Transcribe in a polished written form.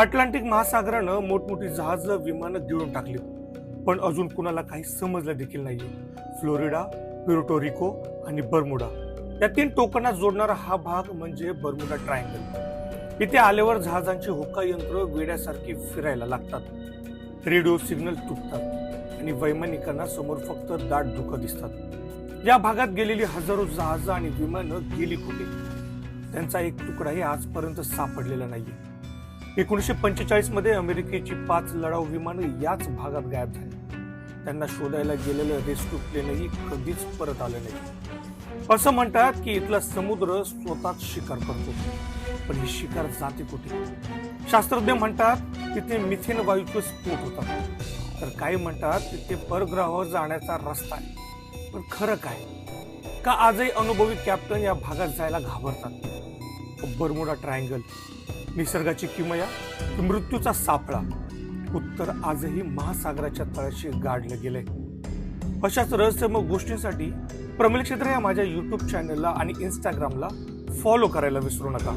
Atlantic महासागरानं मोठमोठी जहाज विमानं गिळून टाकली, पण अजून कुणाला काही समजलं देखील नाहीये. फ्लोरिडा, प्युर्टो रिको आणि बर्मुडा या 3 टोकांना जोडणारा हा भाग म्हणजे बर्मुडा ट्रायंगल. इथे आल्यावर जहाजांची होका यंत्र वेड्यासारखी फिरायला लागतात, रेडिओ सिग्नल तुटतात आणि वैमानिकांना समोर फक्त दाट धुकं दिसतात. या भागात गेलेली हजारो जहाजं आणि विमानं गेली कुठे, त्यांचा एक तुकडाही आजपर्यंत सापडलेला नाहीये. 1945 मध्ये अमेरिकेची 5 लढाऊ विमानं याच भागात गायब झाली. त्यांना शोधायला गेलेलं रेस्क्यू प्लेनही कधीच परत आलं नाही. असं म्हणतात की इथला समुद्र स्वतःच शिकार करतो, पण ही शिकार जाते कुठे? शास्त्रज्ञ म्हणतात तिथे मिथेन वायूचे स्फोट होतात, तर काही म्हणतात तिथे परग्रहावर जाण्याचा रस्ता आहे. पण खरं काय? का आजही अनुभवी कॅप्टन या भागात जायला घाबरतात? बर्मुडा ट्रायंगल निसर्गाची किमया की मृत्यूचा सापळा? उत्तर आजही महासागराच्या तळाशी गाडलं गेलंय. अशाच रहस्यमय गोष्टींसाठी प्रमिल क्षेत्र या माझ्या YouTube चॅनलला आणि Instagramला फॉलो करायला विसरू नका.